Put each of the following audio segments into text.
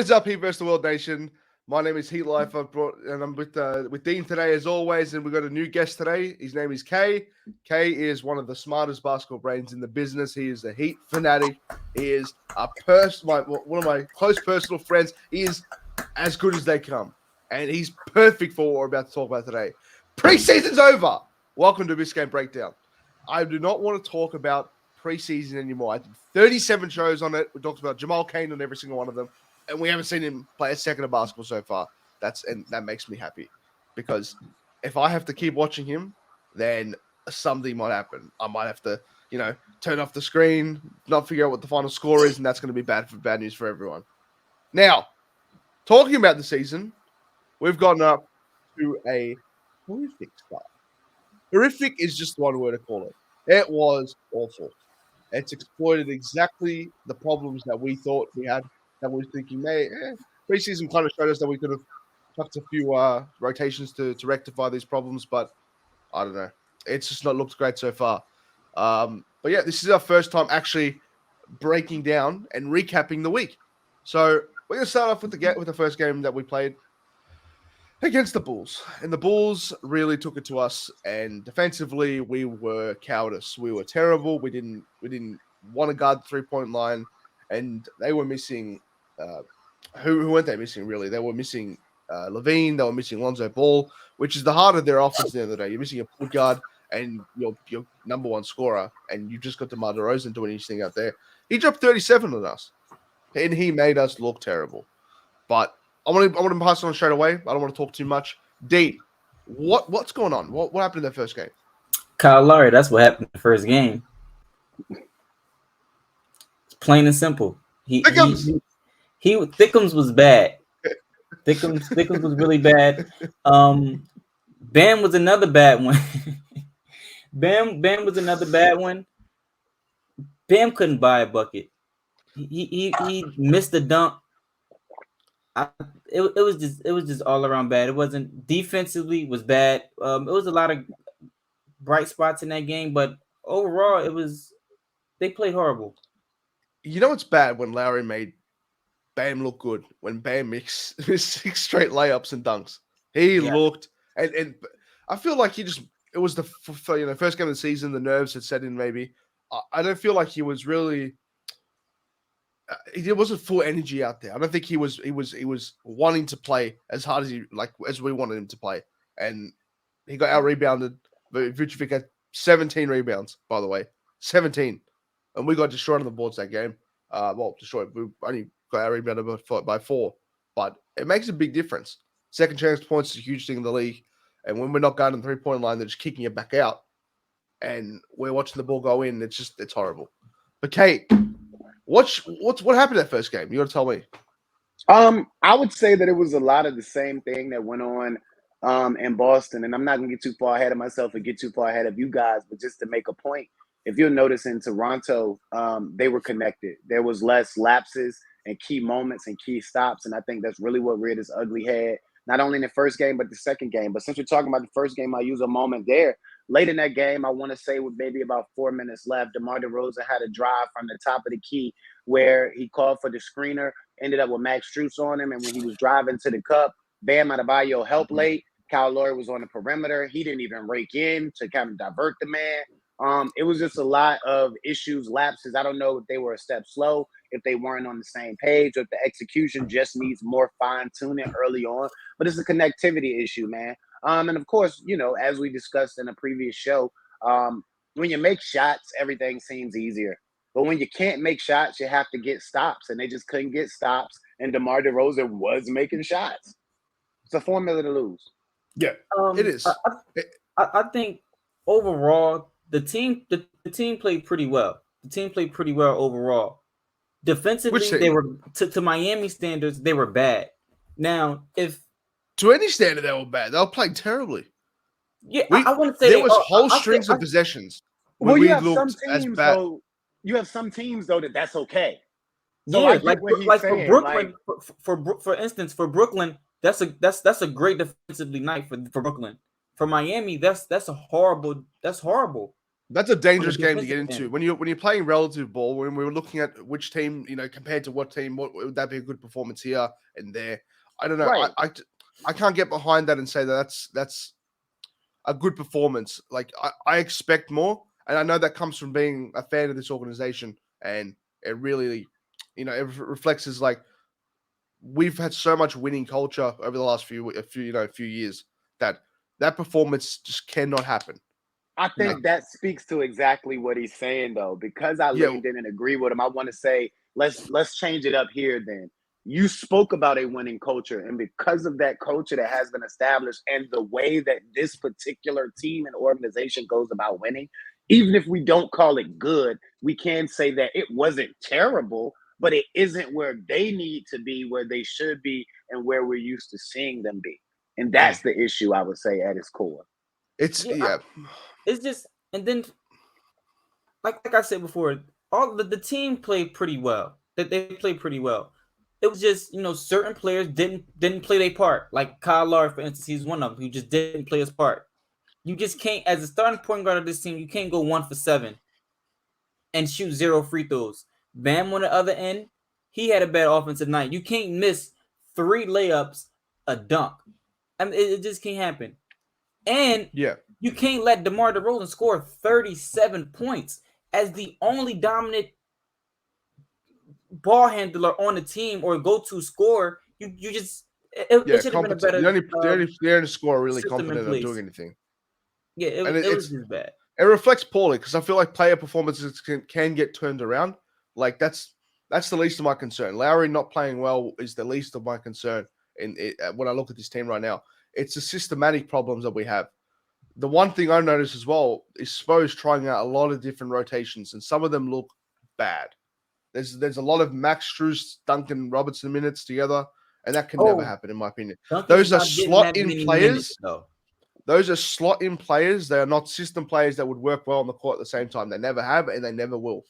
What is up, Heat vs. the World Nation? My name is Heat Life. I'm with Dean today, as always, and we've got a new guest today. His name is Kay. Kay is one of the smartest basketball brains in the business. He is a Heat fanatic. He is one of my close personal friends. He is as good as they come, and he's perfect for what we're about to talk about today. Preseason's over. Welcome to Biscayne Breakdown. I do not want to talk about preseason anymore. I did 37 shows on it. We talked about Jamal Cain on every single one of them. And we haven't seen him play a second of basketball so far. That makes me happy, because if I have to keep watching him, then something might happen. I might have to, turn off the screen, not figure out what the final score is, and that's going to be bad news for everyone. Now, talking about the season, we've gotten up to a horrific start. Horrific is just one word to call it. It was awful. It's exploited exactly the problems that we thought we had. That we were thinking, preseason kind of showed us that we could have tucked a few rotations to rectify these problems, but I don't know. It's just not looked great so far. But yeah, this is our first time actually breaking down and recapping the week. So we're going to start off with the first game that we played against the Bulls. And the Bulls really took it to us, and defensively we were cowardice. We were terrible. We didn't want to guard the 3-point line, and they were missing who weren't they missing, really? They were missing Levine. They were missing Lonzo Ball, which is the heart of their offense at the end of the day. You're missing a point guard and your number one scorer, and you've just got DeMar DeRozan doing his thing out there. He dropped 37 on us, and he made us look terrible. But I want to pass it on straight away. I don't want to talk too much. D, what's going on? What happened in that first game? Kyle Lowry, that's what happened in the first game. It's plain and simple. Thickums was bad. Thickums was really bad. Bam was another bad one. Bam was another bad one. Bam couldn't buy a bucket. He missed the dunk. It was just all around bad. It wasn't defensively was bad. It was a lot of bright spots in that game, but overall they played horrible. You know what's bad? When Lowry made Bam look good. When Bam mixed 6 straight layups and dunks, he looked and I feel like it was the first game of the season. The nerves had set in. Maybe I don't feel like he was really. It wasn't full energy out there. I don't think he was wanting to play as hard as we wanted him to play, and he got out rebounded. Vucevic had 17 rebounds, by the way, 17, and we got destroyed on the boards that game. Destroyed. We only got out rebounded by 4, but it makes a big difference. Second chance points is a huge thing in the league, and when we're not guarding the 3-point line, they're just kicking it back out, and we're watching the ball go in. It's horrible. But Kate, what happened that first game? You got to tell me. I would say that it was a lot of the same thing that went on in Boston, and I'm not gonna get too far ahead of myself and get too far ahead of you guys, but just to make a point, if you'll notice in Toronto, they were connected. There was less lapses and key moments and key stops, and I think that's really what reared its ugly head, not only in the first game but the second game. But since we're talking about the first game, I'll use a moment there. Late in that game, I want to say with maybe about 4 minutes left, DeMar DeRozan had a drive from the top of the key where he called for the screener, ended up with Max Strus on him, and when he was driving to the cup, Bam Adebayo helped late. Kyle Lowry was on the perimeter. He didn't even rake in to kind of divert the man. It was just a lot of issues, lapses. I don't know if they were a step slow, if they weren't on the same page, or if the execution just needs more fine-tuning early on. But it's a connectivity issue, man. And of course, as we discussed in a previous show, when you make shots, everything seems easier. But when you can't make shots, you have to get stops. And they just couldn't get stops. And DeMar DeRozan was making shots. It's a formula to lose. Yeah, it is. I think overall, the team played pretty well. The team played pretty well overall. Defensively, they were to Miami standards, they were bad. Now, if to any standard, they were bad. They were playing terribly. Yeah, I wouldn't say there was whole strings of possessions. Well, you have some teams though. You have some teams though that's okay. So yeah, like for Brooklyn, for instance, for Brooklyn, that's a great defensively night for Brooklyn. For Miami, that's horrible. That's a dangerous game to defensive get end. into when you're playing relative ball. When we were looking at which team, compared to what team, what would that be a good performance here and there? I don't know. Right. I can't get behind that and say that's a good performance. Like I expect more, and I know that comes from being a fan of this organization, and it really, it reflects as like we've had so much winning culture over the last few years that performance just cannot happen. I think that speaks to exactly what he's saying, though. Because I leaned in and agree with him, I want to say let's change it up here. Then you spoke about a winning culture, and because of that culture that has been established, and the way that this particular team and organization goes about winning, even if we don't call it good, we can say that it wasn't terrible, but it isn't where they need to be, where they should be, and where we're used to seeing them be. And that's the issue, I would say, at its core. It's It's just, and then, like I said before, all the team played pretty well. That they played pretty well. It was just, certain players didn't play their part. Like Kyle Lowry, for instance, he's one of them who just didn't play his part. You just can't, as a starting point guard of this team, you can't go 1 for 7 and shoot 0 free throws. Bam on the other end, he had a bad offensive night. You can't miss 3 layups, a dunk. I mean, it just can't happen. And you can't let DeMar DeRozan score 37 points as the only dominant ball handler on the team or go-to scorer. You just it should have been a better. They're in a score really system confident of doing anything. Yeah, it was just bad. It reflects poorly because I feel like player performances can get turned around. Like that's the least of my concern. Lowry not playing well is the least of my concern. When I look at this team right now, it's the systematic problems that we have. The one thing I noticed as well is Spo's trying out a lot of different rotations, and some of them look bad. There's a lot of Max Strus, Duncan Robertson minutes together, and that can never happen, in my opinion. Those are slot-in players. Those are slot-in players. They are not system players that would work well on the court at the same time. They never have, and they never will.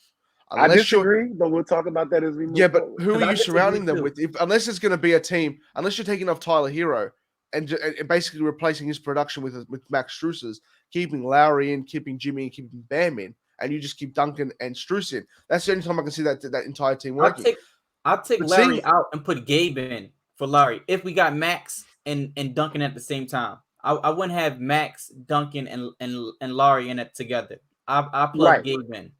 I disagree, but we'll talk about that as we move but forward. who are you surrounding them with? Unless it's going to be a team, unless you're taking off Tyler Hero and basically replacing his production with Max Strus's, keeping Lowry in, keeping Jimmy, and keeping Bam in, and you just keep Duncan and Strus in. That's the only time I can see that entire team working. I'll take Larry out and put Gabe in for Larry if we got Max and Duncan at the same time. I wouldn't have Max, Duncan, and Larry in it together. I plug Gabe in.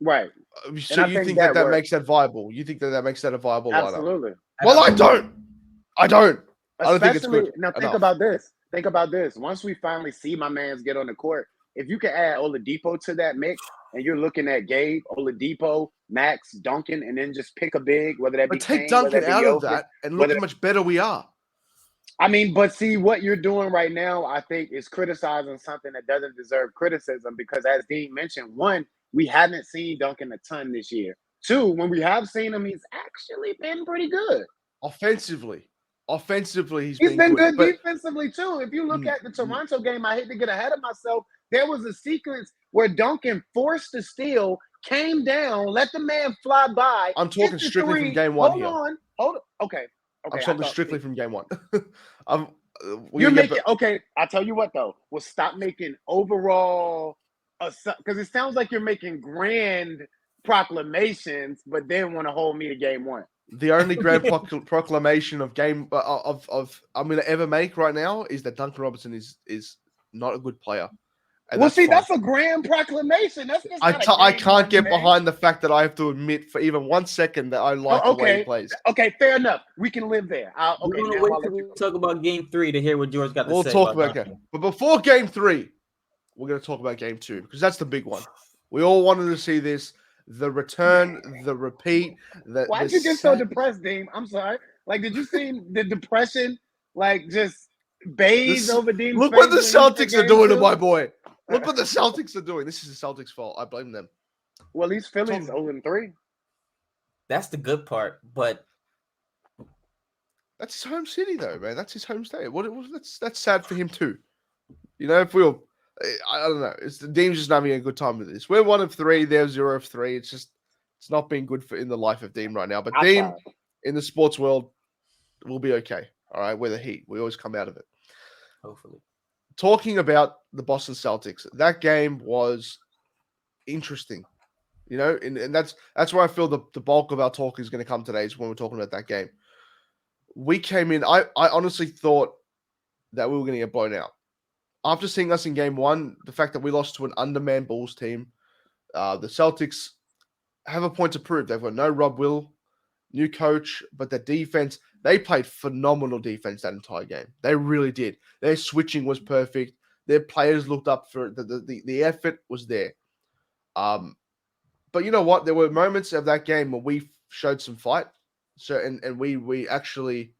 Right. So you think that makes that viable? You think that makes that a viable lineup? Absolutely. Well, I don't. I don't think it's good. Now think about this. Think about this. Once we finally see my mans get on the court, if you can add Oladipo to that mix, and you're looking at Gabe, Oladipo, Max, Duncan, and then just pick a big, whether that be take Duncan out of that and look how much better we are. I mean, but see, what you're doing right now, I think, is criticizing something that doesn't deserve criticism because, as Dean mentioned, one, we haven't seen Duncan a ton this year. 2, when we have seen him, he's actually been pretty good. Offensively, he's been good defensively, too. If you look at the Toronto game, I hate to get ahead of myself. There was a sequence where Duncan forced the steal, came down, let the man fly by. I'm talking strictly from game 1 here. Hold on. Okay. I'm talking strictly from game 1. Okay, I'll tell you what, though. We'll stop making overall because it sounds like you're making grand proclamations, but then want to hold me to game 1. The only grand proclamation of I'm going to ever make right now is that Duncan Robinson is not a good player. And that's a grand proclamation. That's just I can't get behind the fact that I have to admit for even 1 second that I like the way he plays. Okay, fair enough. We can live there. We're going to wait till we talk about game 3 to hear what George got to say. We'll talk about game. But before game 3, we're going to talk about game 2 because that's the big one. We all wanted to see this. The return, the repeat. Why'd you get so depressed, Dean? I'm sorry. Like, did you see the depression, just bathe over Dean's Look what the Celtics are doing to my boy. Look what the Celtics are doing. This is the Celtics' fault. I blame them. Well, these Phillies 0-3. That's the good part, but that's his home city, though, man. That's his home state. That's sad for him too. If we'll, I don't know. It's the Dean's just having a good time with this. We're 1 of 3. They're 0 of 3. It's not being good in the life of Dean right now. But Dean, in the sports world, will be okay. All right, we're the Heat. We always come out of it. Hopefully. Talking about the Boston Celtics, that game was interesting. You know, and that's where I feel the bulk of our talk is going to come today is when we're talking about that game. We came in, I honestly thought that we were going to get blown out. After seeing us in game one, the fact that we lost to an undermanned Bulls team, the Celtics have a point to prove. They've got no Rob Will, new coach, but the defense, they played phenomenal defense that entire game. They really did. Their switching was perfect. Their players looked up for it. The effort was there. But you know what? There were moments of that game where we showed some fight. So and we actually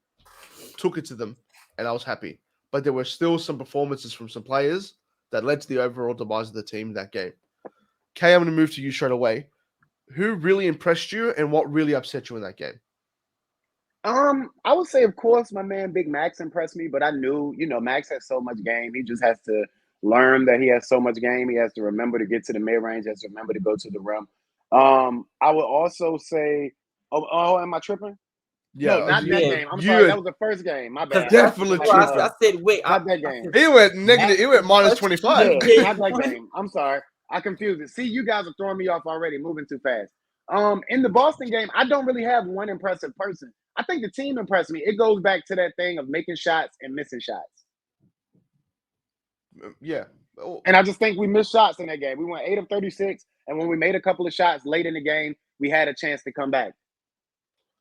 took it to them, and I was happy. But there were still some performances from some players that led to the overall demise of the team in that game. Kay, I'm going to move to you straight away. Who really impressed you and what really upset you in that game? I would say, of course, my man Big Max impressed me, but I knew, Max has so much game. He just has to learn that he has so much game. He has to remember to get to the mid-range, he has to remember to go to the rim. I would also say, am I tripping? Yeah, no, not that game. I'm sorry, that was the first game. My bad. Definitely tripping. I said, wait, not that game. He went negative. He went minus 25. Yeah, not that game. I'm sorry. I confused it. See, you guys are throwing me off already, moving too fast. In the Boston game, I don't really have one impressive person. I think the team impressed me. It goes back to that thing of making shots and missing shots. Yeah. And I just think we missed shots in that game. We went 8 of 36, and when we made a couple of shots late in the game, we had a chance to come back.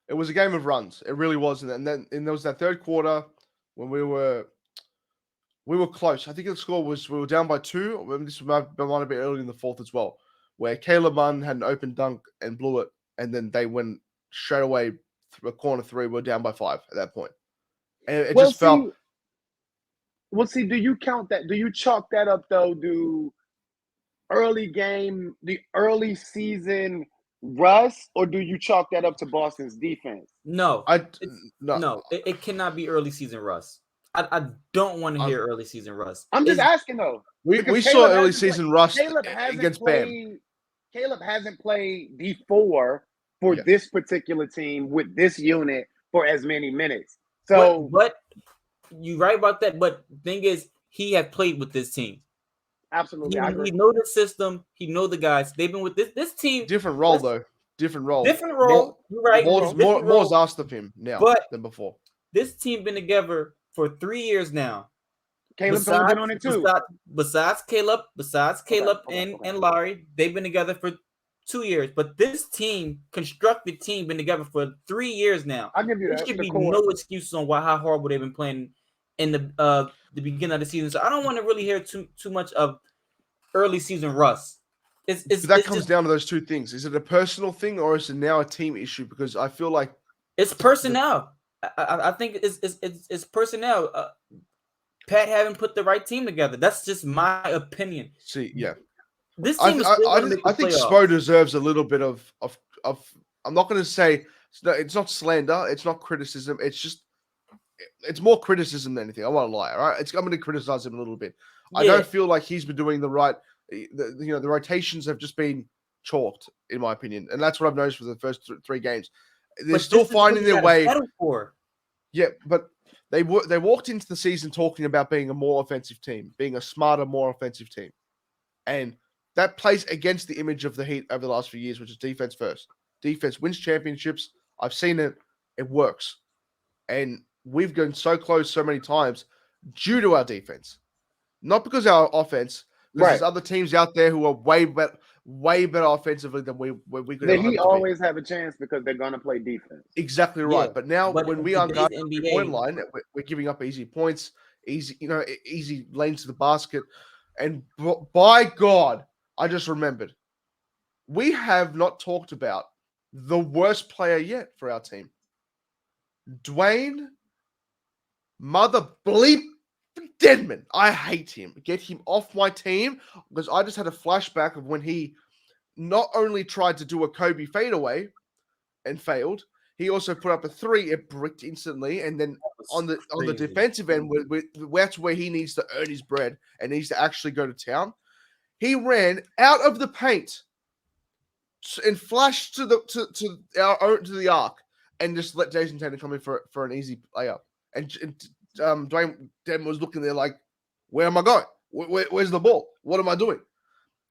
It was a game of runs. It really was. And then there was that third quarter when we were close. I think the score was we were down by 2. This might have been early in the fourth as well, where Caleb Munn had an open dunk and blew it, and then they went straight away through a corner 3. We're down by 5 at that point. And it just felt. Well, see, do you count that? Do you chalk that up, though? Do the early season rust, or do you chalk that up to Boston's defense? No. No. It cannot be early season rust. I don't want to hear early season rust. I'm just asking, though. We saw early season rust against Bam. Caleb hasn't played before for this particular team with this unit for as many minutes. So, but you're right about that. But the thing is, he had played with this team. Absolutely, he know the system. He know the guys. They've been with this team. Different role, though. Different role. You're right. More's asked of him now than before. This team been together for 3 years now. Caleb's only been on it too. Besides Caleb and Larry, they've been together for 2 years. But this team, constructed team, been together for 3 years now. I'll give you that. There should be no excuses on how horrible they've been playing in the beginning of the season. So I don't want to really hear too much of early season rust. That comes down to those two things. Is it a personal thing or is it now a team issue? Because I feel like it's personnel. I think it's personnel. Pat haven't put the right team together. That's just my opinion. See, yeah. This team I think Spo deserves a little bit of I'm not going to say it's not slander, it's not criticism, it's more criticism than anything. I won't lie, all right? I'm going to criticize him a little bit. Yeah. I don't feel like he's been doing the right the rotations have just been chalked in my opinion. And that's what I've noticed for the first 3 games. They're still finding their way. Yeah, but they walked into the season talking about being a more offensive team, being a smarter, more offensive team. And that plays against the image of the Heat over the last few years, which is defense first. Defense wins championships. I've seen it. It works. And we've gone so close so many times due to our defense. Not because of our offense. Because there's other teams out there who are way better offensively than we could ever Heat always have a chance because they're going to play defense. Exactly right. But now when we are guarding the point line, we're giving up easy points, easy lanes to the basket. And by God, I just remembered, we have not talked about the worst player yet for our team. Dwayne Mother Bleep Deadman. I hate him. Get him off my team because I just had a flashback of when he not only tried to do a Kobe fadeaway and failed, he also put up a 3. It bricked instantly, and then on the defensive end, that's where he needs to earn his bread and needs to actually go to town. He ran out of the paint and flashed to the arc and just let Jason Tatum come in for an easy layup. And Dwayne Dedman was looking there like, where am I going? Where's the ball? What am I doing?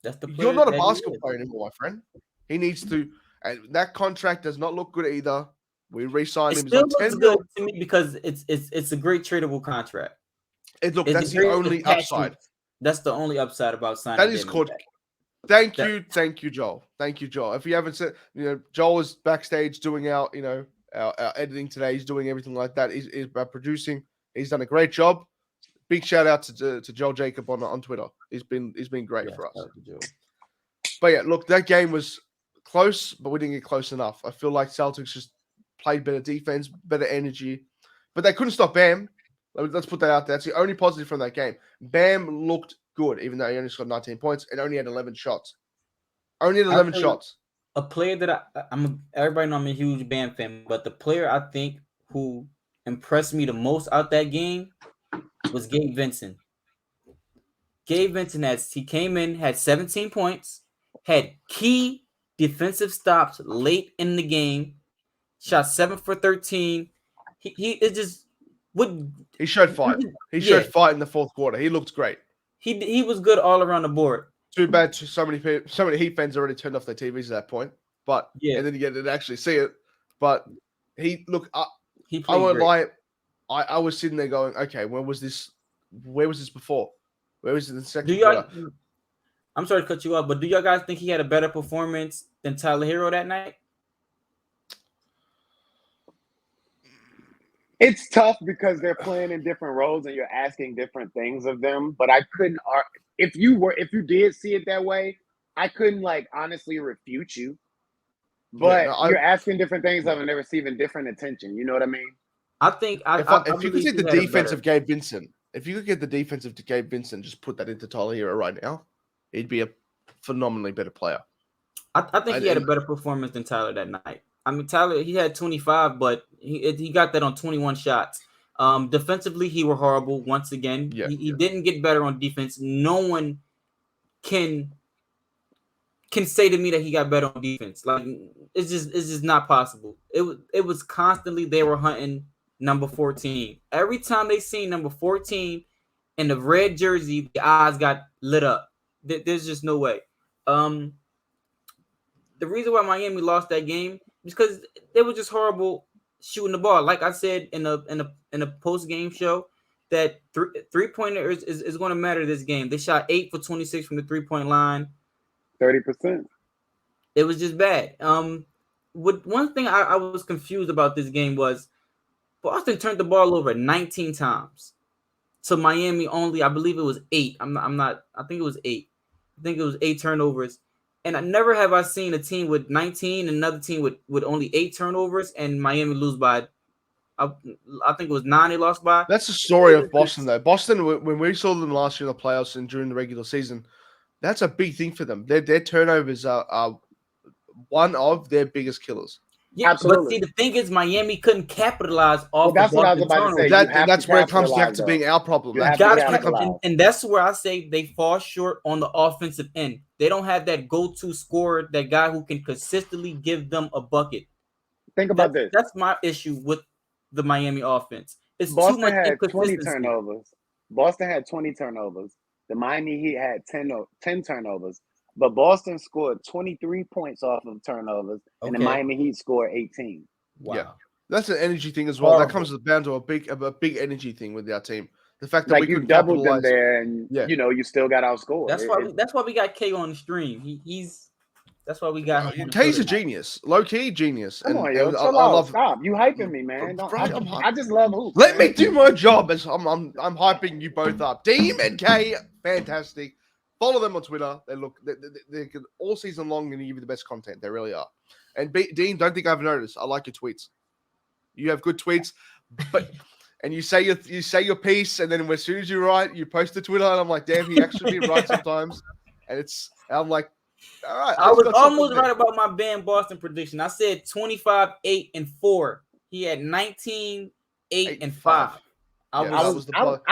That's the You're player not a that he basketball is. player anymore, my friend. He needs to, and that contract does not look good either. We re-signed It him. He's still on looks 10 good mil. to me because it's a great tradable contract. Look, It's that's a the great only attachment. upside. That's the only upside about signing. That is Damon called. back. Thank you, Joel. Thank you, Joel. If you haven't said, Joel is backstage doing our editing today. He's doing everything like that. He's producing. He's done a great job. Big shout out to Joel Jacob on Twitter. He's been great for us. But yeah, look, that game was close, but we didn't get close enough. I feel like Celtics just played better defense, better energy, but they couldn't stop Bam. Let's put that out there. That's the only positive from that game. Bam looked good, even though he only scored 19 points and only had 11 shots. Only had 11 shots. A player that everybody know I'm a huge Bam fan, but the player I think who impressed me the most out that game was Gabe Vincent. Gabe Vincent he came in, had 17 points, had key defensive stops late in the game, shot 7 for 13. He showed fight. He showed fight in the fourth quarter. He looked great. He was good all around the board. Too bad so many Heat fans already turned off their TVs at that point. But and then you get to actually see it. But I won't lie. I was sitting there going, okay, where was this before? Where was it in the second quarter? I'm sorry to cut you off, but do y'all guys think he had a better performance than Tyler Hero that night? It's tough because they're playing in different roles and you're asking different things of them. But I couldn't. If you did see it that way, I couldn't honestly refute you. But you're asking different things of them and they're receiving different attention. You know what I mean? I think if you could take the defense of Gabe Vincent, if you could get the defense of Gabe Vincent, just put that into Tyler Hero right now, he'd be a phenomenally better player. I think he had a better performance than Tyler that night. I mean, Tyler, he had 25, but he got that on 21 shots. Defensively, he were horrible once again. He didn't get better on defense. No one can say to me that he got better on defense. It's just not possible. It was constantly they were hunting number 14. Every time they seen number 14 in the red jersey, the eyes got lit up. There's just no way. The reason why Miami lost that game is because they were just horrible shooting the ball. Like I said in a post game show, that three-pointer is going to matter this game. They shot 8 for 26 from the 3-point line. 30%. It was just bad. One thing I was confused about this game was Boston turned the ball over 19 times. So Miami only, I believe it was 8. I think it was 8. I think it was 8 turnovers. And I never have I seen a team with 19 and another team with only 8 turnovers and Miami lose by, I think it was 9 they lost by. That's the story of Boston, though. Boston, when we saw them last year in the playoffs and during the regular season, that's a big thing for them. Their turnovers are one of their biggest killers. Yeah, absolutely. But see, the thing is, Miami couldn't capitalize off. That's what I was about to say. That's where it comes back to being our problem. And that's where I say they fall short on the offensive end. They don't have that go-to scorer, that guy who can consistently give them a bucket. Think about this. That's my issue with the Miami offense. It's Boston too much had inconsistency. 20 turnovers. Boston had 20 turnovers. The Miami Heat had 10 turnovers. But Boston scored 23 points off of turnovers, and the Miami Heat scored 18. Wow. Yeah. That's an energy thing as well. Horrible. That comes down to a big energy thing with our team. The fact that we could doubled them there, and you still got outscored. That's why we got K on the stream. That's why we got him. K's a genius, low key genius. Come on, yo, chill out. Stop. You hyping me, man. I just love hoops. Let me do my job as I'm hyping you both up. Deem and K, fantastic. Follow them on Twitter. They can all season long and give you the best content. They really are. And Dean, don't think I've noticed. I like your tweets. You have good tweets, and you say your piece, and then as soon as you write, you post to Twitter, and I'm like, damn, he actually right sometimes. And I'm like, all right. I was almost right about my Bam Boston prediction. I said 25, 8, and 4. He had 19, 8, and 5. I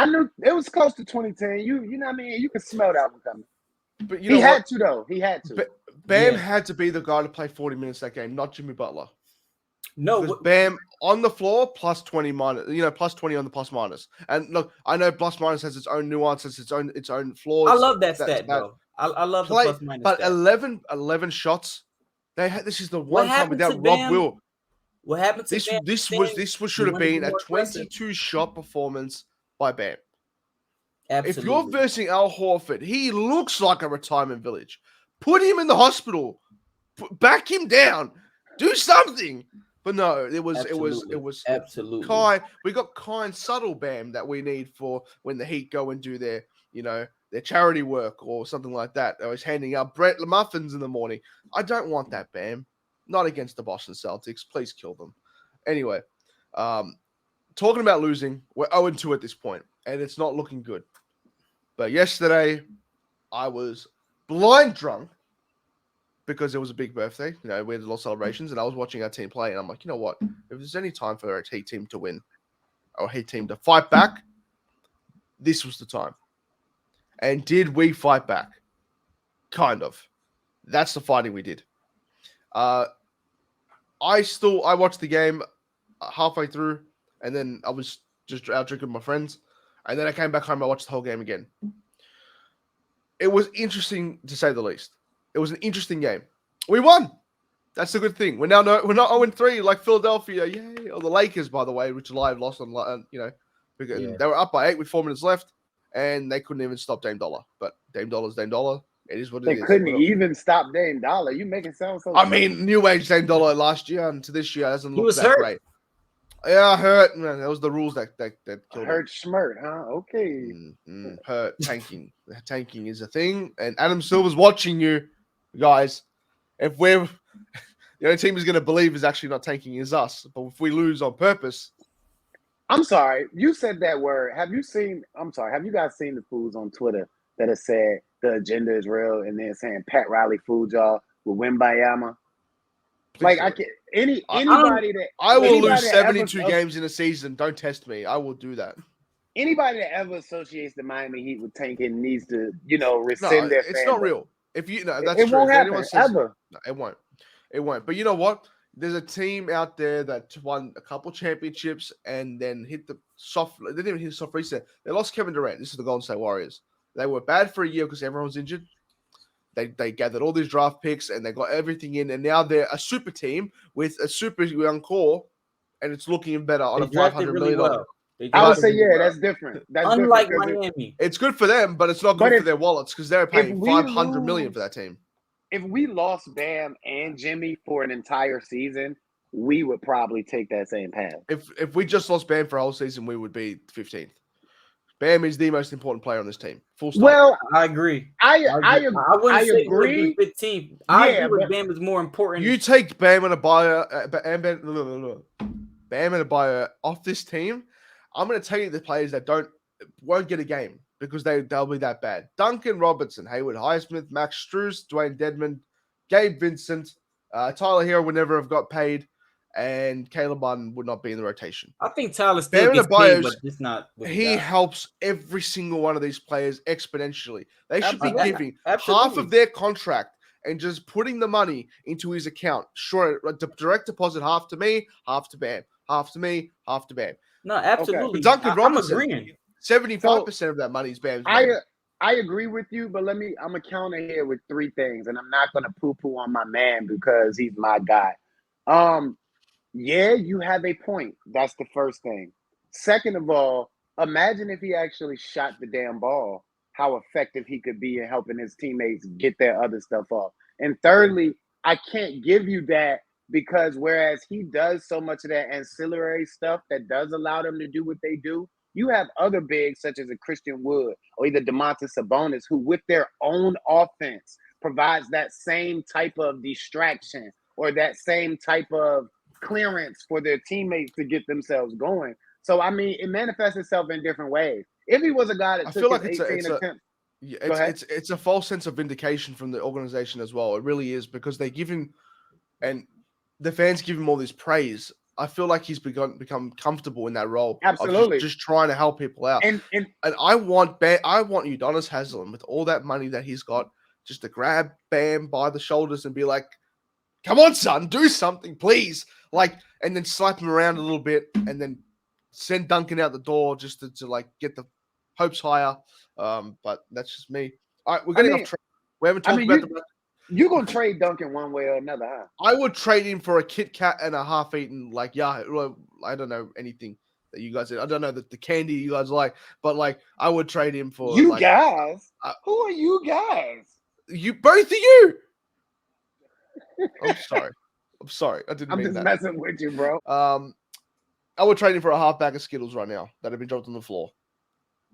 knew it was close to 2010. You know what I mean? You could smell that one coming. But he had to. Bam had to be the guy to play 40 minutes that game, not Jimmy Butler. No, Bam on the floor plus 20 minus, plus 20 on the plus minus. And look, I know plus minus has its own nuances, its own flaws. I love that stat though. I love the Play, plus minus. but stat. 11 shots. This is the What one time happened to without Rob Bam? Will. What happened to This Bam? should have been a More aggressive. 22 shot performance by Bam. Absolutely. If you're versing Al Horford, he looks like a retirement village. Put him in the hospital. Back him down. Do something. But no, it was absolutely Kai. We got kind subtle Bam that we need for when the Heat go and do their charity work or something like that. I was handing out Brett muffins in the morning. I don't want that Bam. Not against the Boston Celtics. Please kill them. Anyway, talking about losing, we're 0-2 at this point, and it's not looking good. But yesterday, I was blind drunk because it was a big birthday. We had a lot of celebrations, and I was watching our team play, and I'm like, you know what? If there's any time for a Heat team to win or a Heat team to fight back, this was the time. And did we fight back? Kind of. That's the fighting we did. I watched the game halfway through, and then I was just out drinking with my friends, and then I came back home. I watched the whole game again. It was interesting to say the least. It was an interesting game. We won. That's the good thing. We're not 0-3 like Philadelphia, yay, or the Lakers, by the way, which live lost on because they were up by 8 with 4 minutes left, and they couldn't even stop Dame Dollar. But Dame Dollar's Dame Dollar. It is what it is. They couldn't even stop Dame Dollar. You make it sound so. I mean, new age Dame Dollar last year and to this year doesn't look that hurt. great. Yeah, hurt. Man, that was the rules that killed hurt. Schmert, huh? Okay. Hurt. Tanking. Tanking is a thing, and Adam Silver's watching you, guys. If we're the only team who's going to believe is actually not tanking is us, but if we lose on purpose. I'm sorry. You said that word. Have you guys seen the fools on Twitter that have said the agenda is real and they're saying Pat Riley fooled y'all with Wembayama? Like I can anybody that I will lose 72 games in a season. Don't test me. I will do that. Anybody that ever associates the Miami Heat with tanking needs to, rescind their. It's not real. If you that's it true. Won't if happen ever. No, it won't. It won't. But you know what? There's a team out there that won a couple championships and then hit the soft. They didn't even hit the soft reset. They lost Kevin Durant. This is the Golden State Warriors. They were bad for a year because everyone was injured. They gathered all these draft picks and they got everything in, and now they're a super team with a super young core, and it's looking better on a $500 million. Well. I would say, that's different. That's unlike different Miami. It's good for them, but it's not good for their wallets because they're paying $500 million for that team. If we lost Bam and Jimmy for an entire season, we would probably take that same path. If we just lost Bam for a whole season, we would be 15th. Bam is the most important player on this team. Full stop. Well, I agree. I wouldn't say agree. 15th. I agree with Bam is more important. You take Bam and Adebayo off this team, I'm going to tell you the players that won't get a game because they'll be that bad. Duncan Robinson, Hayward Highsmith, Max Strus, Dwayne Dedmon, Gabe Vincent, Tyler Hero would never have got paid, and Caleb Martin would not be in the rotation. I think Tyler still gets paid, but it's not. He helps every single one of these players exponentially. They should be giving half of their contract and just putting the money into his account. Sure, direct deposit half to me, half to Bam, half to me, half to Bam. No, absolutely. Okay. Duncan Robinson, I'm agreeing. 75% of that money is Bam's. I agree with you, but I'm going to counter here with 3 things, and I'm not going to poo-poo on my man because he's my guy. Yeah, you have a point. That's the first thing. Second of all, imagine if he actually shot the damn ball, how effective he could be in helping his teammates get their other stuff off. And thirdly, I can't give you that because whereas he does so much of that ancillary stuff that does allow them to do what they do, you have other bigs such as a Christian Wood or either Domantas Sabonis who with their own offense provides that same type of distraction or that same type of clearance for their teammates to get themselves going. So, I mean, it manifests itself in different ways. If he was a guy that took his 18 attempts. It's a false sense of vindication from the organization as well. It really is because they give him, and the fans give him all this praise. I feel like he's become comfortable in that role. Absolutely. Of just trying to help people out. And I want Udonis Haslem with all that money that he's got just to grab Bam by the shoulders and be like, come on, son, do something, please. And then slap him around a little bit and then send Duncan out the door just to get the hopes higher. But that's just me. All right, we're getting off track. We haven't talked about the. You're gonna trade Duncan one way or another, huh? I would trade him for a Kit Kat and a half-eaten, like, yeah, I don't know anything that you guys. I don't know the candy you guys like, but like, I would trade him for you like, guys. Who are you guys? You both of you. I'm sorry. I didn't mean that. I'm just messing with you, bro. I would trade him for a half bag of Skittles right now that have been dropped on the floor.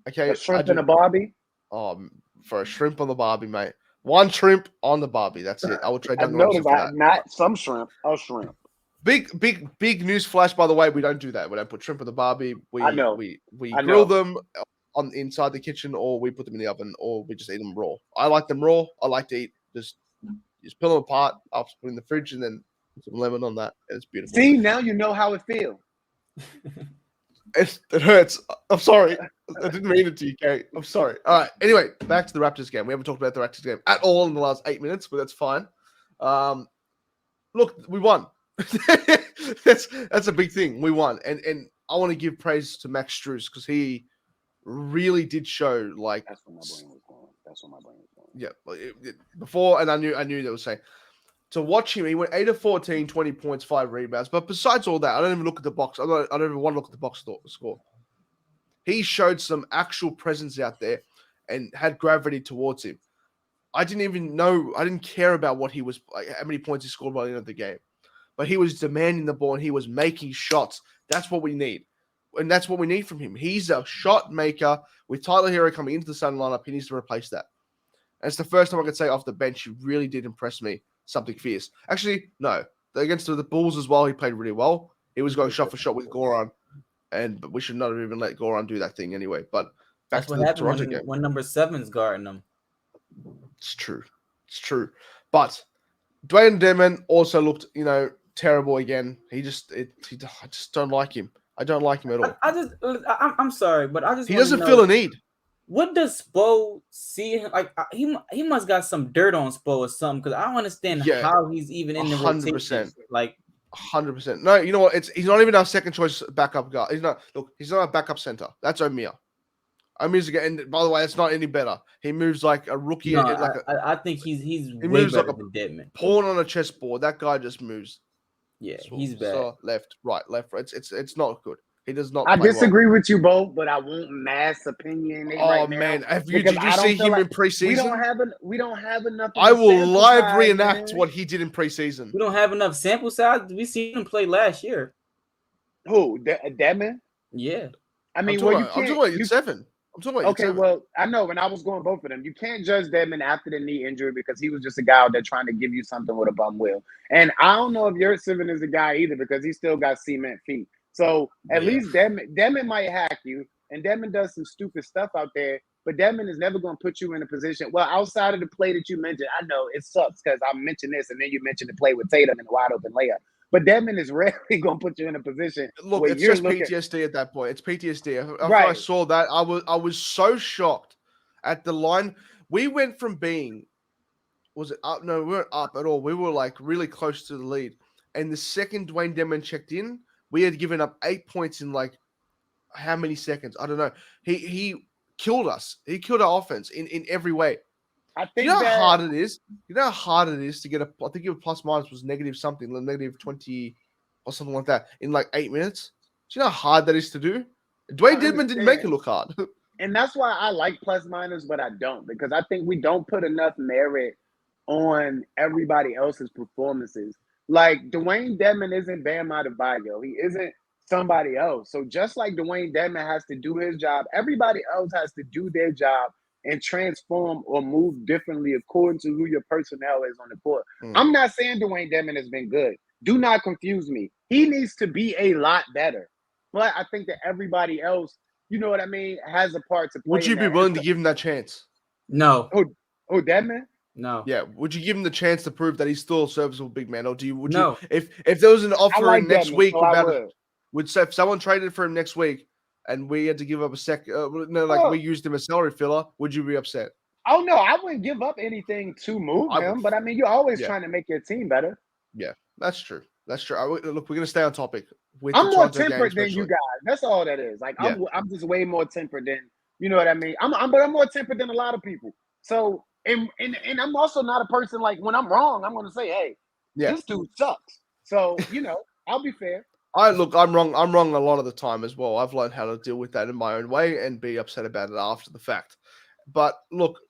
Okay, A shrimp and a Barbie. For a shrimp on the Barbie, mate. One shrimp on the Barbie. That's it. I would trade Duncan Robinson for that. Not some shrimp. A shrimp. Big news flash. By the way, we don't do that. We don't put shrimp on the Barbie. I know. We grill them on inside the kitchen, or we put them in the oven, or we just eat them raw. I like them raw. I like to eat just peel them apart. I'll put them in the fridge and then put some lemon on that. And it's beautiful. See, now you know how it feels. It hurts. I'm sorry. I didn't mean it to you, Kate. I'm sorry. All right. Anyway, back to the Raptors game. We haven't talked about the Raptors game at all in the last 8 minutes, but that's fine. Look, we won. That's a big thing. We won, and I want to give praise to Max Strus because he really did show like. That's what my brain was going. Yeah, before, and I knew they were saying. To watch him, he went 8 of 14, 20 points, 5 rebounds. But besides all that, I don't even look at the box. I don't even want to look at the box score. He showed some actual presence out there and had gravity towards him. I didn't even know. I didn't care about what he was, like, how many points he scored by the end of the game. But he was demanding the ball and he was making shots. That's what we need. And that's what we need from him. He's a shot maker. With Tyler Hero coming into the starting lineup, he needs to replace that. And it's the first time I could say off the bench, he really did impress me. Something fierce. Actually, no. Against the Bulls as well, he played really well. He was going shot for shot with Goran, but we should not have even let Goran do that thing anyway. But back to the Toronto game. When number 7's guarding him. It's true. But Dwayne Dedmon also looked, terrible again. I just don't like him. I don't like him at all. I'm sorry, but I just he doesn't feel a need. What does Spo see him like? He must got some dirt on Spo or something because I don't understand how he's even in the 100%. Rotation. Like 100%. No, you know what? He's not even our second choice backup guy. He's not a backup center. That's Omiya. Omiya's again. And by the way, it's not any better. He moves like a rookie. No, I think he's way moves better than Dedmon. Pawn on a chessboard. That guy just moves. Yeah, he's bad. Left, right. It's not good. He does not. I disagree with you both, but I won't mass opinion. Man, did you see him in preseason? We don't have enough. I will live reenact what he did in preseason. We don't have enough sample size. We seen him play last year. Who? Dedmon? Yeah. I mean, I'm talking about you 7. I'm talking about okay, well, I know when I was going both of them. You can't judge Dedmon after the knee injury because he was just a guy out there trying to give you something with a bum wheel. And I don't know if Yurtseven is a guy either because he still got cement feet. So at least Dedmon might hack you, and Dedmon does some stupid stuff out there. But Dedmon is never going to put you in a position. Well, outside of the play that you mentioned, I know it sucks because I mentioned this, and then you mentioned the play with Tatum and the wide open layup. But Dedmon is rarely going to put you in a position. Look, it's just PTSD at that point. It's PTSD. After I saw that, I was so shocked at the line. We went from being, was it up? No, we weren't up at all. We were like really close to the lead. And the second Dwayne Dedmon checked in, we had given up 8 points in like how many seconds? I don't know. He killed us. He killed our offense in every way. I think you know how hard it is? You know how hard it is to get I think your plus minus was negative something, negative 20 or something like that in like 8 minutes. Do you know how hard that is to do? Dwayne Dedmon didn't make it look hard. And that's why I like plus minus, but I don't, because I think we don't put enough merit on everybody else's performances. Like Dwayne Dedmon isn't Bam Adebayo. He isn't somebody else. So just like Dwayne Dedmon has to do his job, everybody else has to do their job and transform or move differently according to who your personnel is on the court. I'm not saying Dwayne Dedmon has been good. Do not confuse me. He needs to be a lot better. But I think that everybody else, you know what I mean, has a part to play. Would you be willing to give him that chance? No. Oh, Dedmon? No. Yeah. Would you give him the chance to prove that he's still a serviceable big man? Or would you if there was an offer next week would say if someone traded for him next week and we had to give up a we used him as salary filler, would you be upset? Oh no, I wouldn't give up anything to move him, but I mean, you're always trying to make your team better. Yeah, that's true. That's true. Look, we're gonna stay on topic. I'm more tempered than you guys. That's all that is. Like I'm just way more tempered than, you know what I mean. I'm more tempered than a lot of people. So And I'm also not a person like when I'm wrong, I'm gonna say, hey, this dude sucks. So, I'll be fair. I'm wrong. I'm wrong a lot of the time as well. I've learned how to deal with that in my own way and be upset about it after the fact. But look,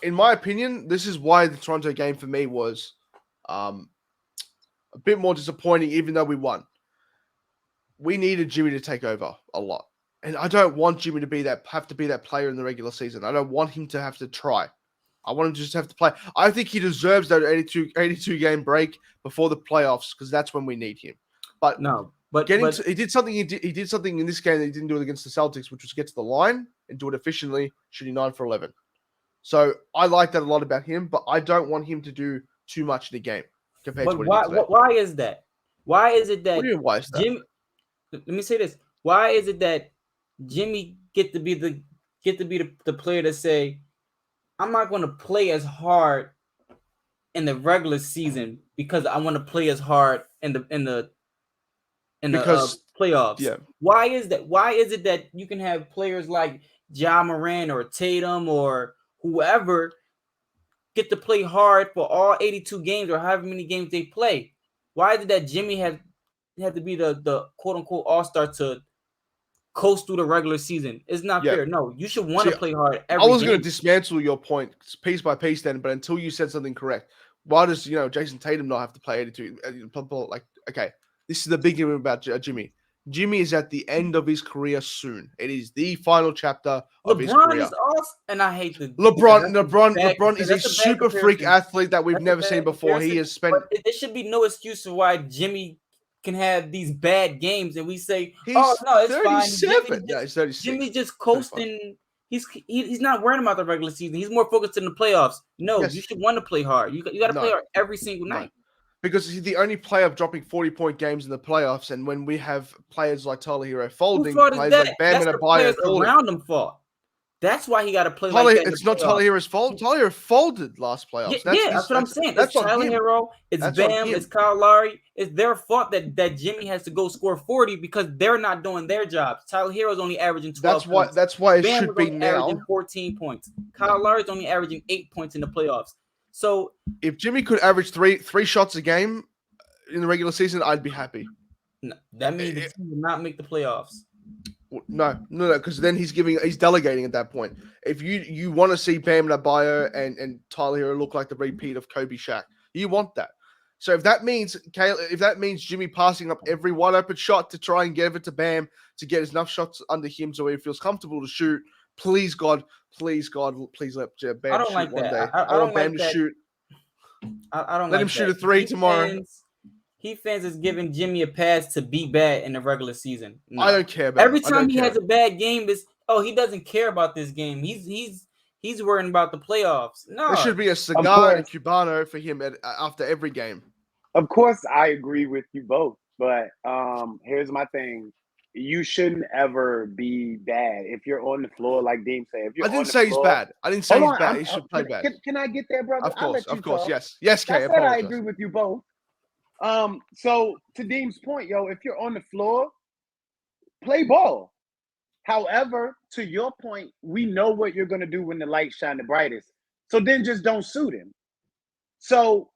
in my opinion, this is why the Toronto game for me was a bit more disappointing, even though we won. We needed Jimmy to take over a lot. And I don't want Jimmy to have to be that player in the regular season. I don't want him to have to try. I want him to just have to play. I think he deserves that 82 game break before the playoffs because that's when we need him. But he did something. He did something in this game that he didn't do it against the Celtics, which was get to the line and do it efficiently, shooting 9 for 11. So I like that a lot about him, but I don't want him to do too much in the game compared to what he did today. Why is that? Why is it that? What do you mean, why is that? Jimmy, let me say this. Why is it that Jimmy get to be the player to say, I'm not going to play as hard in the regular season because I want to play as hard in the playoffs. Yeah. Why is that? Why is it that you can have players like Ja Morant or Tatum or whoever get to play hard for all 82 games or however many games they play? Why is it that Jimmy had to be the quote unquote all-star to coast through the regular season? It's not fair. No, you should want to play hard every I was game. going to dismantle your point piece by piece then, but until you said something correct, why does Jason Tatum not have to play 82? Like, okay, this is the big thing about Jimmy. Jimmy is at the end of his career soon. It is the final chapter of his career. LeBron is awesome, and I hate the LeBron is a super freak athlete that we've never seen before. He has spent. But there should be no excuse for why Jimmy can have these bad games, and we say, he's "Oh no, it's 37. fine." He's 36. Jimmy's just coasting. He's not worrying about the regular season. He's more focused in the playoffs. No, you should want to play hard. You got to play hard every single night. Because he's the only player dropping 40-point games in the playoffs, and when we have players like Tyler Hero folding, players like Bam and Adebayo around him fault. That's why he got to play Tyler, like that. It's not Tyler Hero's fault. Tyler Hero folded last playoffs. That's what I'm saying. It's Tyler Hero. It's Bam. It's Kyle Lowry. It's their fault that Jimmy has to go score 40 because they're not doing their jobs. Tyler Hero's only averaging 12 points. That's why it Bam should be now. Averaging 14 points. Kyle Lowry's only averaging 8 points in the playoffs. So if Jimmy could average three shots a game in the regular season, I'd be happy. No, that means the team will not make the playoffs. No, because then he's delegating at that point. If you want to see Bam Adebayo and Tyler Hero look like the repeat of Kobe Shaq, you want that. So if that means Jimmy passing up every wide open shot to try and give it to Bam to get enough shots under him so he feels comfortable to shoot, please God, please let Bam shoot one day. I want Bam to shoot. I don't let him shoot a three tomorrow. Heat fans is giving Jimmy a pass to be bad in the regular season. No. I don't care about every time he has a bad game. He doesn't care about this game. He's worrying about the playoffs. No, there should be a cigar and a Cubano for him after every game. Of course, I agree with you both, but here's my thing: you shouldn't ever be bad if you're on the floor, like Deem said. I didn't say he's bad. I didn't say he's bad. He should play bad. Can I get there, brother? Of course, yes, Kay. I agree with you both. So to Deem's point, if you're on the floor, play ball. However, to your point, we know what you're going to do when the lights shine the brightest. So then just don't suit him. So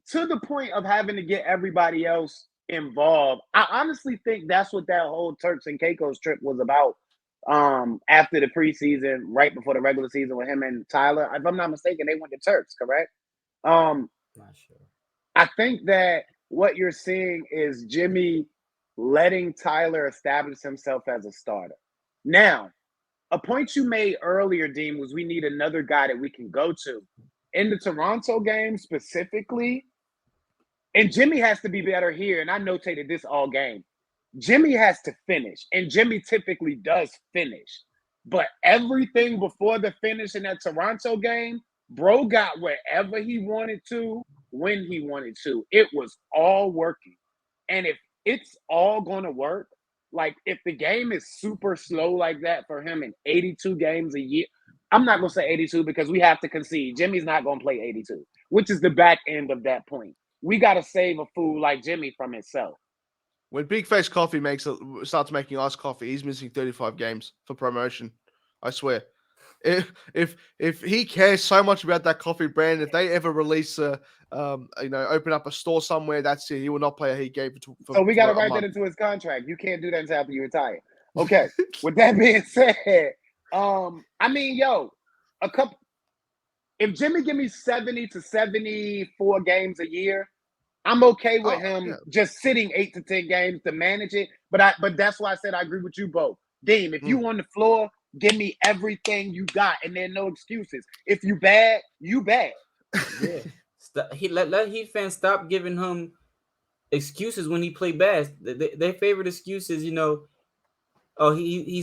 to the point of having to get everybody else involved, I honestly think that's what that whole Turks and Caicos trip was about. After the preseason, right before the regular season with him and Tyler, if I'm not mistaken, they went to Turks, correct? Not sure. I think that what you're seeing is Jimmy letting Tyler establish himself as a starter. Now, a point you made earlier, Deem, was we need another guy that we can go to. In the Toronto game specifically, and Jimmy has to be better here, and I notated this all game. Jimmy has to finish, and Jimmy typically does finish. But everything before the finish in that Toronto game, bro got wherever he wanted to, when he wanted to. It was all working. And if it's all going to work, like if the game is super slow like that for him in 82 games a year, I'm not going to say 82 because we have to concede. Jimmy's not going to play 82, which is the back end of that point. We got to save a fool like Jimmy from himself. When Big Face Coffee starts making iced coffee, he's missing 35 games for promotion. I swear. If he cares so much about that coffee brand, if they ever release open up a store somewhere, that's it. He will not play a Heat game So we got to for a write that month. into his contract. You can't do that until after you retire. Okay. With that being said, I mean, a couple. If Jimmy give me 70 to 74 games a year, I'm okay with him just sitting 8 to 10 games to manage it. But that's why I said I agree with you both. Deem, if you on the floor, give me everything you got, and there are no excuses. If you bad, you bad. Yeah. Let Heat fans stop giving him excuses when he play bad. Their favorite excuse is, he's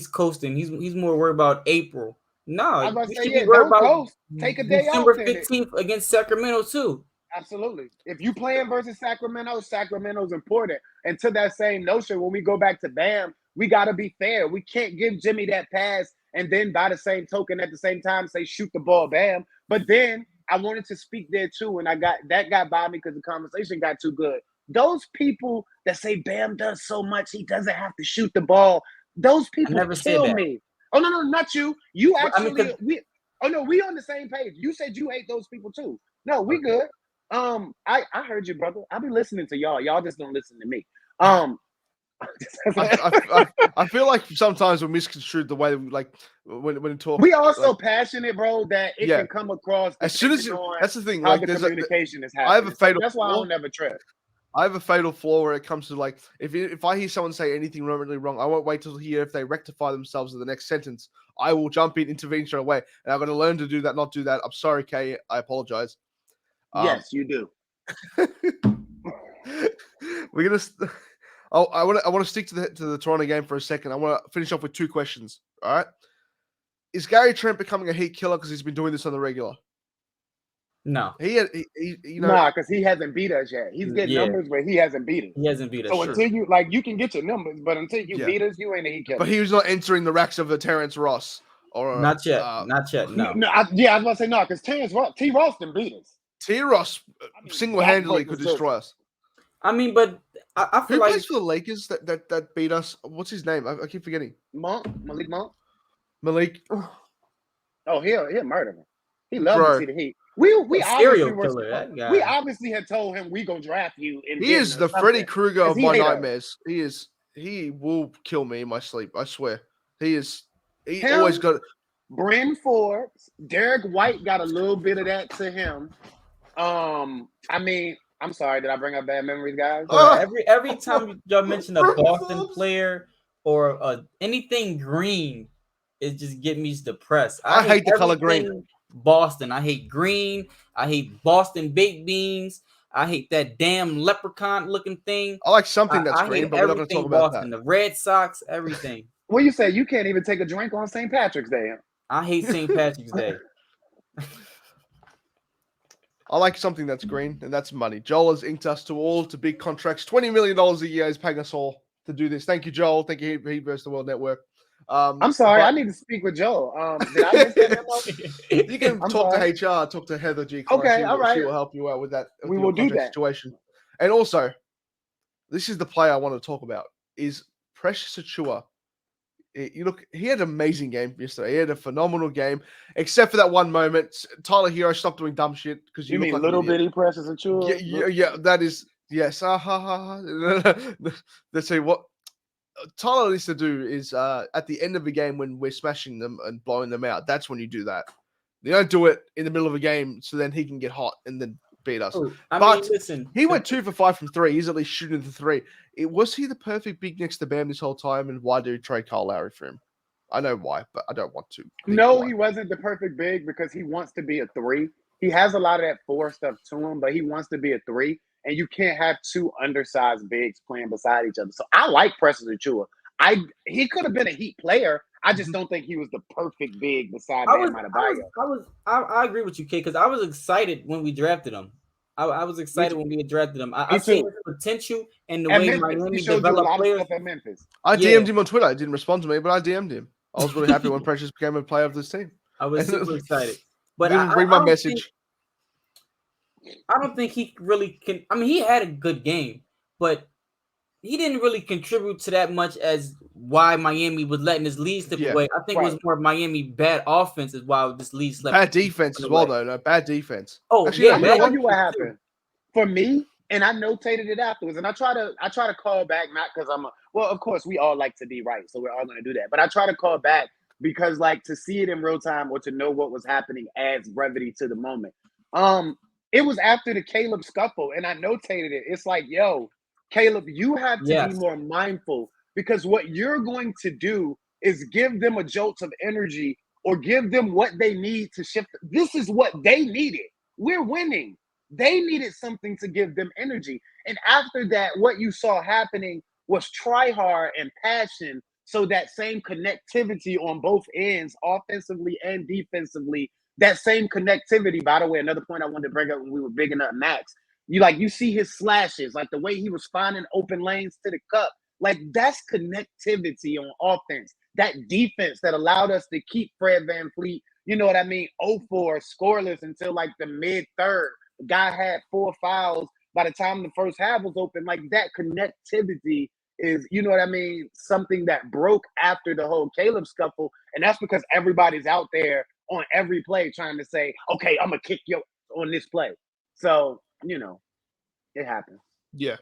coasting. He's more worried about April. No, I was about to you say, should yeah, be worried don't about coast. Take a day off. December 15th against Sacramento too. Absolutely. If you playing versus Sacramento's important. And to that same notion, when we go back to Bam, we got to be fair. We can't give Jimmy that pass and then by the same token at the same time say shoot the ball, Bam. But then I wanted to speak there too, and that got by me because the conversation got too good. Those people that say Bam does so much, he doesn't have to shoot the ball. Those people kill me. Oh no, not you. You actually we on the same page. You said you hate those people too. No, we good. I heard you, brother. I be listening to y'all. Y'all just don't listen to me. I feel like sometimes we're misconstrued the way when talking. We are so passionate, bro, that it can come across as soon as that's the thing. How the communication is happening. I have a fatal. That's why I don't ever trip. I have a fatal flaw where it comes to if I hear someone say anything remotely wrong, I won't wait till hear if they rectify themselves in the next sentence. I will jump in, intervene straight away, and I'm going to learn to do that, not do that. I'm sorry, Kay. I apologize. Yes, you do. We're gonna. I want to stick to the Toronto game for a second. I want to finish off with two questions. All right. Is Gary Trent becoming a Heat killer because he's been doing this on the regular? No. Nah, because he hasn't beat us yet. He's getting numbers where he hasn't beat us. He hasn't beat us. So until you can get your numbers, but until you beat us, you ain't a Heat killer. But he was not entering the racks of a Terrence Ross or not yet. No. I was about to say no, because T. Ross didn't beat us. T. Ross single-handedly could destroy us. I mean, but I feel who plays for the Lakers that beat us? What's his name? I keep forgetting. Malik Monk. Malik. Oh, he'll murder him. He loves to see the Heat. We obviously had told him we gonna draft you. He is the Freddy Krueger of my nightmares. He will kill me in my sleep. I swear. He always got. Bryn Forbes, Derek White got a little bit of that to him. I mean, I'm sorry, did I bring up bad memories, guys? Every time y'all mention a Boston player or anything green, it just get me depressed. I hate the color green. Boston. I hate green. I hate Boston baked beans. I hate that damn leprechaun looking thing. I like something that's green, but we're not going to talk about Boston, that. The Red Sox, everything. Well, you say you can't even take a drink on St. Patrick's Day. I hate St. Patrick's Day. I like something that's green, and that's money. Joel has inked us to big contracts. $20 million a year is paying us all to do this. Thank you, Joel. Thank you, Heat vs. the World Network. I'm sorry, I need to speak with Joel. Did I miss that memo? You can talk to HR, talk to Heather G. Okay, all right. She will help you out with that. We will do that. Situation. And also, this is the player I want to talk about, is Precious Achiuwa. He had an amazing game yesterday. He had a phenomenal game, except for that one moment. Tyler Hero stopped doing dumb shit because you mean little bitty Precious Achiuwa? Yeah, that is yes. Let's see what Tyler needs to do is at the end of the game when we're smashing them and blowing them out. That's when you do that. You don't do it in the middle of a game, so then he can get hot and then beat us. Listen, he went 2 for 5 from 3. He's at least shooting the 3. Was he the perfect big next to Bam this whole time? And why do you trade Kyle Lowry for him? I know why, but I don't want to. No, he wasn't the perfect big because he wants to be a 3. He has a lot of that 4 stuff to him, but he wants to be a 3. And you can't have 2 undersized bigs playing beside each other. So I like Precious Achiuwa. He could have been a Heat player. I just don't think he was the perfect big beside Bam Adebayo. I agree with you, Kay, because I was excited when we drafted him. I was excited when we drafted him. I see his potential and the way Miami developed players. At Memphis. I DM'd him on Twitter. He didn't respond to me, but I DM'd him. I was really happy when Precious became a player of this team. I was super excited. But I didn't bring my message. I don't think he really can. I mean, he had a good game, but he didn't really contribute to that much as why Miami was letting this lead slip away. I think it was more Miami bad offense is why this lead slipped. Bad defense as well, though. No, bad defense. Oh, actually, yeah. I'm gonna tell you what happened for me, and I notated it afterwards. And I try to call back, not because of course we all like to be right, so we're all gonna do that. But I try to call back because, like, to see it in real time or to know what was happening adds brevity to the moment. It was after the Caleb scuffle, and I notated it. It's like, yo, Caleb, you have to be more mindful, because what you're going to do is give them a jolt of energy or give them what they need to shift. This is what they needed. We're winning. They needed something to give them energy. And after that, what you saw happening was try hard and passion. So that same connectivity on both ends, offensively and defensively, that same connectivity, by the way, another point I wanted to bring up when we were bigging up Max, you see his slashes, like the way he was finding open lanes to the cup. Like, that's connectivity on offense. That defense that allowed us to keep Fred VanVleet, you know what I mean, 0-4 scoreless until like the mid-third. The guy had 4 fouls by the time the first half was open. Like, that connectivity is, you know what I mean, something that broke after the whole Caleb scuffle. And that's because everybody's out there on every play trying to say, okay, I'm going to kick you on this play. So, you know, it happens. Yeah.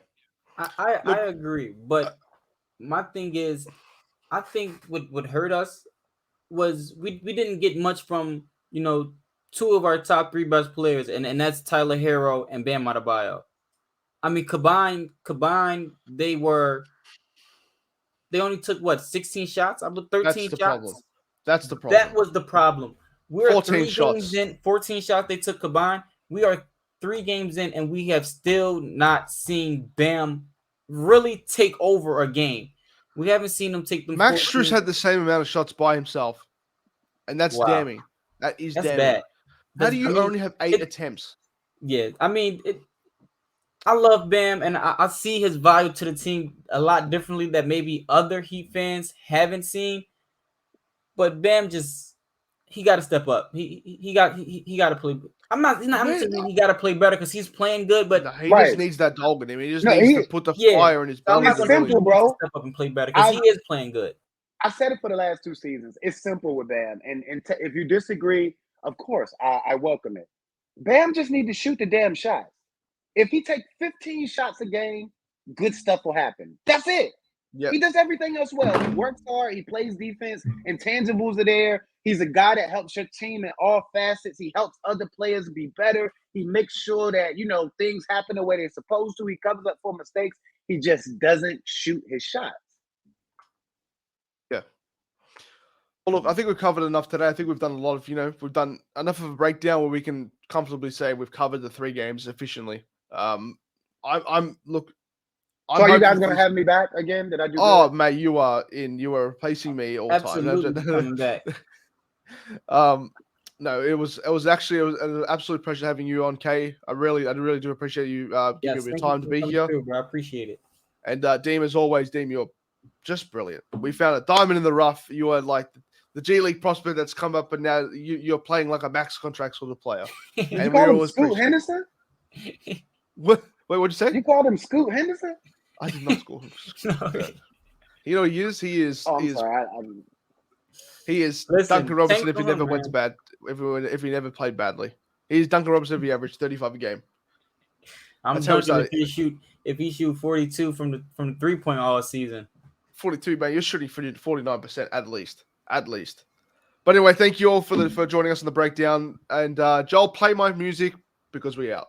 I agree. But my thing is, I think what hurt us was we didn't get much from, you know, 2 of our top 3 best players, and that's Tyler Hero and Bam Adebayo. I mean, combined, they only took 16 shots? I believe 13 shots. Problem. That's the problem. That was the problem. We're 14 shots. Games in, 14 shots they took combined. We are 3 games in, and we have still not seen Bam really take over a game. We haven't seen him take them. Max Strus had the same amount of shots by himself, and that's damning. That's damning. Bad. How do you only have 8 attempts? Yeah, I mean, I love Bam, and I see his value to the team a lot differently that maybe other Heat fans haven't seen. But Bam he got to step up. He got to play. I'm not saying he got to play better because he's playing good, but he just needs that dog in him. He just needs to put the fire in his belly. It's simple, bro. Step up and play better because he is playing good. I said it for the last 2 seasons. It's simple with Bam, and if you disagree, of course, I welcome it. Bam just need to shoot the damn shots. If he takes 15 shots a game, good stuff will happen. That's it. Yep. He does everything else well. He works hard. He plays defense. Intangibles are there. He's a guy that helps your team in all facets. He helps other players be better. He makes sure that, you know, things happen the way they're supposed to. He covers up for mistakes. He just doesn't shoot his shots. Yeah. Well, look, I think we've covered enough today. I think we've done a lot of, we've done enough of a breakdown where we can comfortably say we've covered the 3 games efficiently. So are you guys gonna have me back again? Did I do? Oh, good? Mate, you are replacing me all the time. Absolutely coming back. No, it was actually an absolute pleasure having you on, Kay. I really do appreciate you giving me the time to be here. Through, bro. I appreciate it. And Deem, as always, Deem, you're just brilliant. We found a diamond in the rough. You are like the G League prospect that's come up, and now you're playing like a max contract sort of player. And you call him Scoot Henderson? What? Wait, what'd you say? You called him Scoot Henderson? I did not call him. You know, he is. Oh, he is. Sorry, He is Duncan Robinson if he never went to bad. If he never played badly, he's Duncan Robinson if he averaged 35 a game. I'm dunking if he shoot 42 from the 3-point all season. 42, man. You're shooting 49% at least. But anyway, thank you all for joining us on the breakdown. And Joel, play my music because we out.